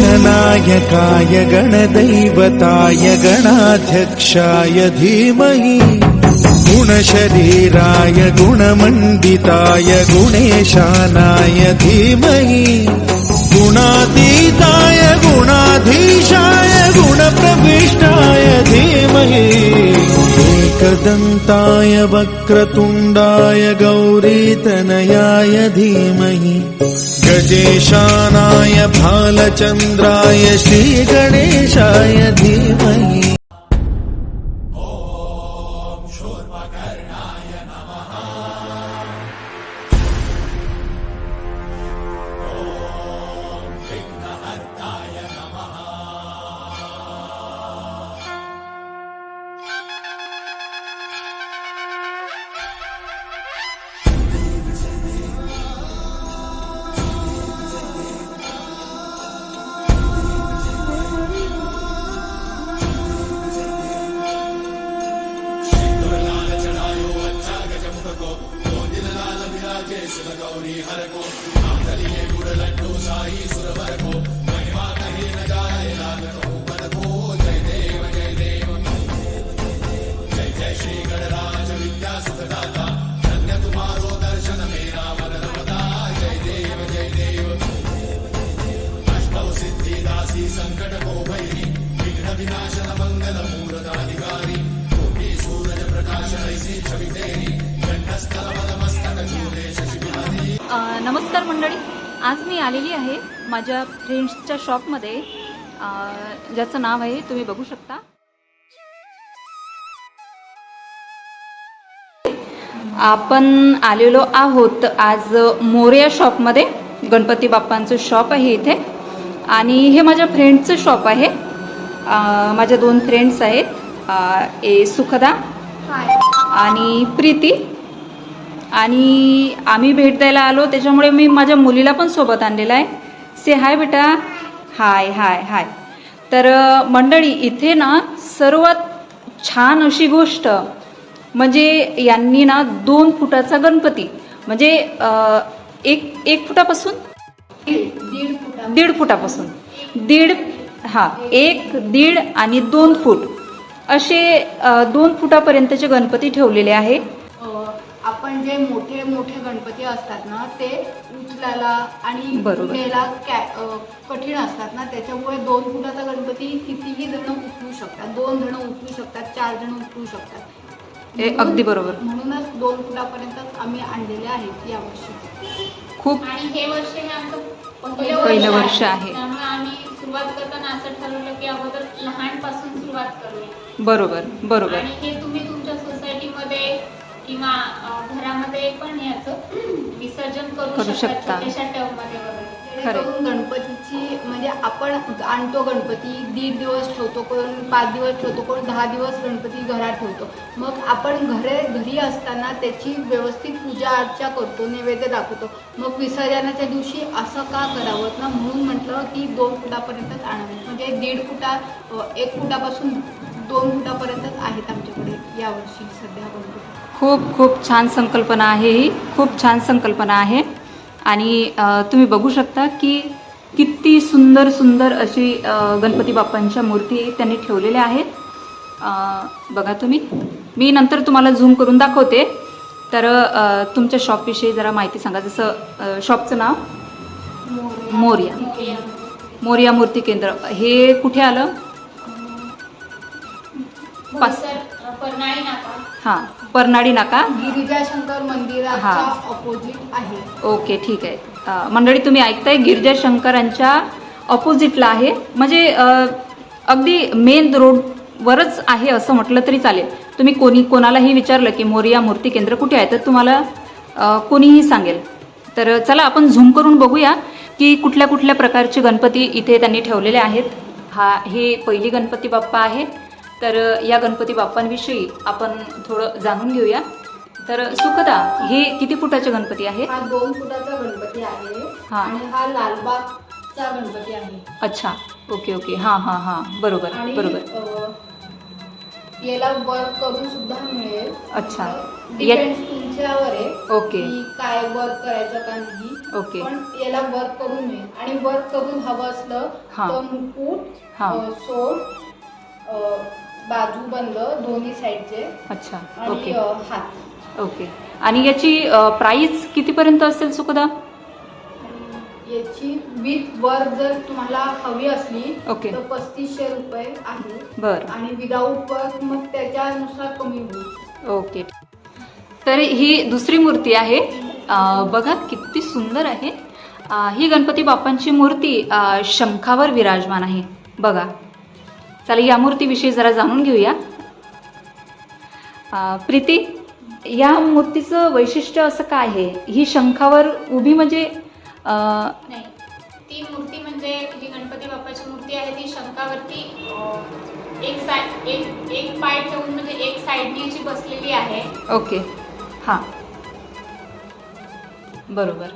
गणनायकाय गणदैवताय गणाध्यक्षाय धीमहि गुणशरीराय गुणमण्डिताय गुणेशानाय धीमहि गुणातीताय गुणाधीशाय गुणप्रविष्टाय धीमहि एकदन्ताय वक्रतुण्डाय गौरीतनयाय धीमहि गजेशानाय भालचन्द्राय श्रीगणेशाय धीमहि। नमस्कार मंडळी, आज मी आलेली आहे माझ्या फ्रेंड्सच्या शॉपमध्ये, ज्याचं नाव आहे तुम्ही बघू शकता। आपण आलेलो आहोत आज मोरया शॉपमध्ये। गणपती बाप्पांचं शॉप आहे इथे आणि हे माझ्या फ्रेंड्सचं शॉप आहे। माझ्या दोन फ्रेंड्स आहेत, सुखदा आणि प्रीती, आणि आम्ही भेट द्यायला आलो त्याच्यामुळे मी माझ्या मुलीला पण सोबत आणलेला आहे। से हाय बेटा। हाय हाय हाय। तर मंडळी इथे ना सर्वात छान अशी गोष्ट म्हणजे यांनी ना 2 फुटाचा गणपती म्हणजे एक फुटापासून 1.5 फुटापासून 1, 1.5 आणि 2 फूट असे 2 फुटापर्यंतचे गणपती ठेवलेले आहे। आपण जे मोठे मोठे गणपती असतात ना ते उचलायला आणि न्यायला कठीण असतात ना, त्याच्यामुळे 2 फुटाचा गणपती कितीही जण उचलू शकतात, 2 जण उचलू शकतात, 4 जण उचलू शकतात। अगदी बरोबर। म्हणूनच 2 फुटापर्यंत आम्ही आणलेले आहेत यावर्षी। खूप आणि हे वर्ष हे आमचं पहिलं वर्ष आहे, त्यामुळे आम्ही सुरुवात करताना असं ठरवलं की अगोदर लहानपासून सुरुवात करूया। बरोबर बरोबर। आणि हे तुम्ही तुमच्या सोसायटीमध्ये किंवा घरामध्ये पण याचं विसर्जन करू शकता, छोट्याशा टबमध्ये वगैरे। गणपतीची म्हणजे आपण आणतो गणपती 1.5 दिवस ठेवतो, कोण 5 दिवस ठेवतो, कोण 10 दिवस गणपती घरात ठेवतो। मग आपण घरी असताना त्याची व्यवस्थित पूजा अर्चा करतो, नैवेद्य दाखवतो। मग विसर्जनाच्या दिवशी असं का करावं ना, म्हणून म्हटलं की 2 फुटापर्यंतच आणावे, म्हणजे 1 फुटापासून 2 फुटापर्यंतच आहेत आमच्याकडे यावर्षी सध्या गणपती। खूप खूप छान संकल्पना आहे ही, खूप छान संकल्पना आहे। आणि तुम्ही बघू शकता की किती सुंदर सुंदर अशी गणपती बाप्पांच्या मूर्ती त्यांनी ठेवलेल्या आहेत। बघा तुम्ही, मी नंतर तुम्हाला झूम करून दाखवते। तर तुमच्या शॉपविषयी जरा माहिती सांगा। जसं शॉपचं नाव मोरया मूर्ती केंद्र, हे कुठे आलं? परनाळी नाका। हां, परनाळी नाका, गिरिजाशंकर मंदिराच्या ऑपोजिट आहे। ओके, ठीक आहे। मंडळी तुम्ही ऐकताय, गिरिजाशंकरांच्या ऑपोजिटला आहे, म्हणजे अगदी मेन रोडवरच आहे असं म्हटलं तरी चालेल। तुम्ही कोणालाही विचारलं की मोरया मूर्ती केंद्र कुठे आहे तर तुम्हाला कोणीही सांगेल। तर चला आपण झूम करून बघूया की कुठल्या कुठल्या प्रकारचे गणपती इथे त्यांनी ठेवलेले आहेत। हे पहिली गणपती बाप्पा आहे। तर या गणपती बाप्पांविषयी आपण थोडं जाणून घेऊया। तर सुखदा, हे किती फुटाचे गणपती आहे? हा 2 फुटाचा गणपती आहे आणि हा लालबागचा गणपती आहे। अच्छा, ओके ओके, हां हां हां, बरोबर बरोबर। याला वर्क करून सुद्धा मिळेल। अच्छा, डिपेंड्स तुमच्यावर आहे ओके, की काय वर्क करायचं का नाही। ओके. पण याला वर्क करून मिळेल आणि वर्क करून हवं असलं हा. तर मुकुट, हा. सोड, बाजूबंद दोन्ही साईडचे अच्छा. आणि ओके. हात. ओके. आणि याची प्राइस कितीपर्यंत असेल सुखदा? आणि याची विथ वर्क जर तुम्हाला हवी असली ओके. तर 3500 रुपये आहे. बरं. आणि विदाऊट वर्क मग त्याच्यानुसार कमी होईल. ओके. तर ही दुसरी मूर्ती आहे. बघा किती सुंदर आहे. ही गणपती बाप्पांची मूर्ती शंखावर विराजमान आहे. बघा, चला या मूर्तीविषयी जरा जाणून घेऊया. प्रीती, या मूर्तीचं वैशिष्ट्य असं काय आहे? ही शंखावर उभी म्हणजे नाही, ती मूर्ती म्हणजे जी गणपती बाप्पाची मूर्ती आहे ती शंखावरती एक पाय ठेवून म्हणजे एक साईडनी जी बसलेली आहे. ओके. हां, बरोबर.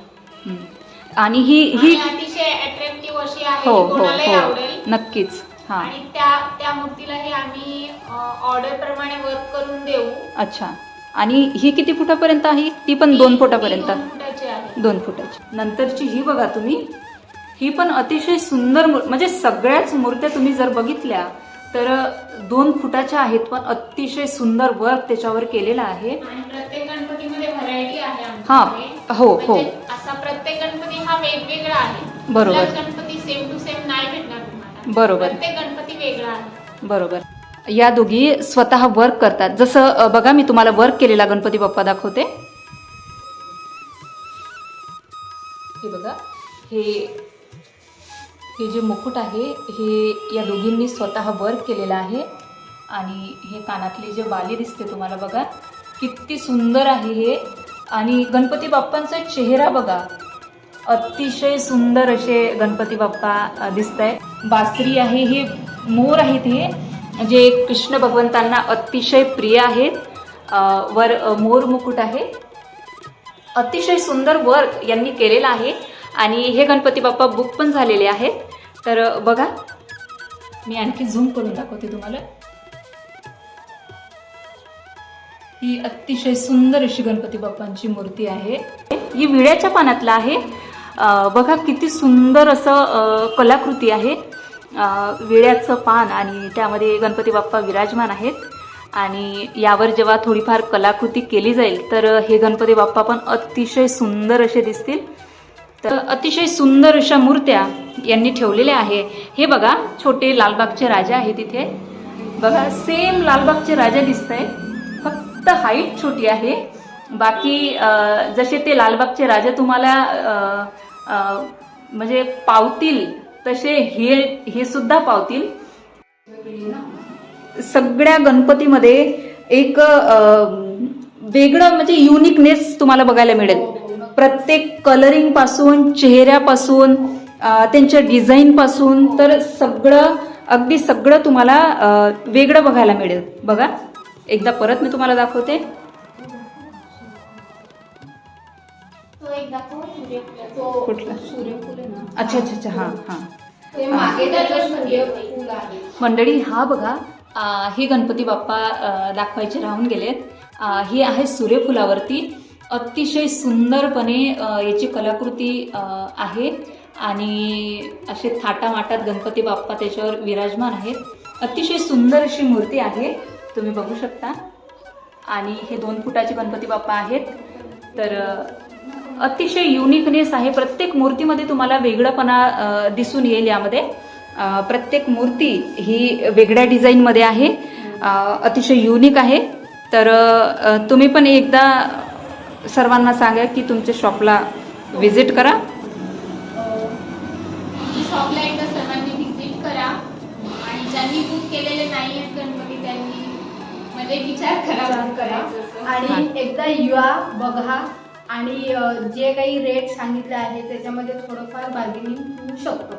आणि ही अतिशय अट्रॅक्टिव्ह अशी आहे, हो हो कोणालाही हो, आवडेल. नक्कीच. हां. आणि त्या मूर्तीलाही आम्ही ऑर्डर प्रमाणे वर्क करून देऊ. अच्छा. आणि ही किती फुटापर्यंत आहे? ती पण 2 फुटापर्यंत. 2 फुटाची आहे. 2 फुटाची. नंतरची ही बघा तुम्ही, ही पण अतिशय सुंदर म्हणजे सगळ्याच मूर्त्या तुम्ही जर बघितल्या तर 2 फुटाच्या आहेत, पण अतिशय सुंदर वर्क त्याच्यावर केलेला आहे. आणि प्रत्येक गणपतीमध्ये व्हरायटी आहे हां. आमच्याकडे. हो हो, म्हणजे असा प्रत्येक गणपती हा वेगवेगळा आहे. बरोबर. कुठलाच गणपती सेम टू सेम नाही भेटणार तुम्हाला. बरोबर. प्रत्येक गणपती वेगळा आहे. बरोबर. या दोघी स्वतः वर्क करतात. जसं बघा, मी तुम्हाला वर्क केलेला गणपती बाप्पा दाखवते. हे बघा, हे जे मुकुट आहे हे या दोघींनी स्वतः वर्क केलेलं आहे. आणि हे कानातली जे बाली दिसते तुम्हाला, बघा किती सुंदर आहे हे. आणि गणपती बाप्पांचा चेहरा बघा, अतिशय सुंदर असे गणपती बाप्पा दिसत आहे. बासरी आहे, हे मोर आहेत, हे जे कृष्ण भगवंतांना अतिशय प्रिय आहेत. वर मोर मुकुट आहे. अतिशय सुंदर वर्क यांनी केलेलं आहे. आणि हे गणपती बाप्पा बुक पण झालेले आहेत. तर बघा, मी आणखी झूम करून दाखवते तुम्हाला. ही अतिशय सुंदर अशी गणपती बाप्पांची मूर्ती आहे. ही विड्याच्या पानातला आहे. बघा किती सुंदर असं कलाकृती आहे. विड्याचं पान आणि त्यामध्ये गणपती बाप्पा विराजमान आहेत. आणि यावर जेव्हा थोडीफार कलाकृती केली जाईल तर हे गणपती बाप्पा पण अतिशय सुंदर असे दिसतील. तर अतिशय सुंदर अशा मूर्त्या यांनी ठेवलेल्या आहे. हे बघा, छोटे लालबागचे राजा आहे तिथे. बघा, सेम लालबागचे राजा दिसत आहे, फक्त हाईट छोटी आहे. बाकी जसे ते लालबागचे राजा तुम्हाला म्हणजे पावतील तसे हे सुद्धा पावतील. सगळ्या गणपतीमध्ये एक वेगळं म्हणजे युनिकनेस तुम्हाला बघायला मिळेल. प्रत्येक कलरिंग पासून, चेहऱ्यापासून, त्यांच्या डिझाईन पासून, तर सगळं अगदी सगळं तुम्हाला वेगळं बघायला मिळेल. बघा, एकदा परत मी तुम्हाला दाखवते. कुठला? सूर्यफूल आहे ना. अच्छा अच्छा अच्छा. हां हां. ते मागे त्याचं सूर्यफूल आहे. मंडळी, हा बघा, हे गणपती बाप्पा दाखवायचे राहून गेलेत. ही आहे सूर्यफुलावरती. अतिशय सुंदरपणे याची कलाकृती आहे. आणि असे थाटामाटात गणपती बाप्पा त्याच्यावर विराजमान आहेत. अतिशय सुंदर अशी मूर्ती आहे, तुम्ही बघू शकता. आणि हे 2 फुटाचे गणपती बाप्पा आहेत. तर अतिशय युनिकनेस आहे. प्रत्येक मूर्तीमध्ये तुम्हाला वेगळंपणा दिसून येईल. यामध्ये प्रत्येक मूर्ती ही वेगळ्या डिझाईनमध्ये आहे, अतिशय युनिक आहे. तर तुम्ही पण एकदा सर्वांना सांगा की तुमच्या शॉपला व्हिजिट करा. शॉपला एकदा सर्वांनी व्हिजिट करा. आणि ज्यांनी बुक केलेले नाही आहेत गणपती त्यांनी म्हणजे विचार करा. आणि एकदा या बघा. आणि जे काही रेट सांगितले आहे त्याच्यामध्ये थोडंफार बार्गेनिंग होऊ शकतो.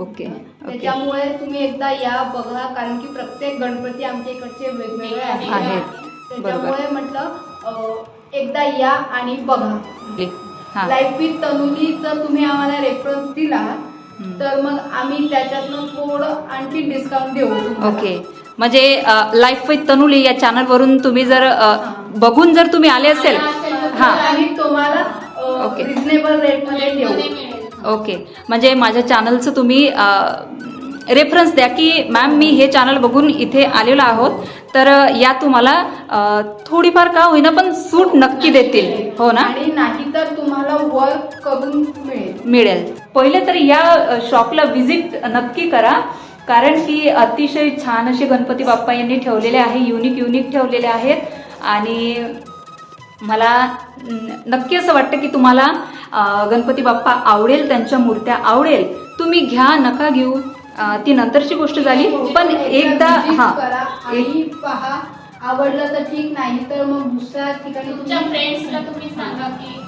ओके. त्याच्यामुळे तुम्ही एकदा या बघा, कारण की प्रत्येक गणपती आमच्या इकडचे वेगवेगळे आहेत. त्याच्यामुळे म्हटलं एकदा या आणि बघा. लाईफ विथ तनुली जर तुम्ही आम्हाला रेफरन्स दिला तर मग आम्ही त्याच्यातनं थोडं आणखी डिस्काउंट देऊ. ओके. म्हणजे लाईफ विथ तनुली या चॅनलवरून तुम्ही जर बघून जर तुम्ही आले असेल, हां, आणि तुम्हाला ओके. रिझनेबल रेटमध्ये मध्ये देऊ. मिळेल. ओके, म्हणजे माझ्या चॅनलचं तुम्ही रेफरन्स द्या की मॅम मी हे चॅनल बघून इथे आलेलो आहोत, तर या तुम्हाला थोडीफार का होईना पण सूट नक्की देतील, हो ना? आणि नाही तर तुम्हाला वर्क करून मिळेल. पहिले तर या शॉपला व्हिजिट नक्की करा, कारण की अतिशय छान असे गणपती बाप्पा यांनी ठेवलेले आहे, युनिक ठेवलेले आहेत. आणि मला नक्की असं वाटतं की तुम्हाला गणपती बाप्पा आवडेल, त्यांच्या मूर्त्या आवडेल. तुम्ही घ्या नका घेऊ ती नंतरची गोष्ट झाली, पण एकदा करा आणि पहा. आवडलं तर ठीक, नाही तर मग दुसऱ्या ठिकाणी तुमच्या फ्रेंड्सला तुम्ही सांगा की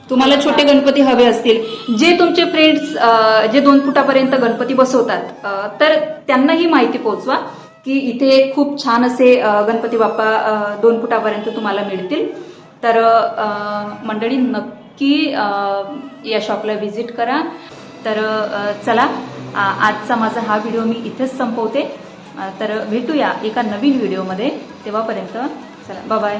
तुम्हाला छोटे गणपती हवे असतील, जे तुमचे फ्रेंड्स जे 2 फुटापर्यंत गणपती बसवतात, तर त्यांनाही माहिती पोहोचवा की इथे खूप छान असे गणपती बाप्पा 2 फुटापर्यंत तुम्हाला मिळतील. तर मंडळी नक्की या शॉपला व्हिजिट करा. तर चला, आजचा माझा हा व्हिडिओ मी इथेच संपवते. तर भेटूया एका नवीन व्हिडिओमध्ये. तेव्हापर्यंत चला, बाय.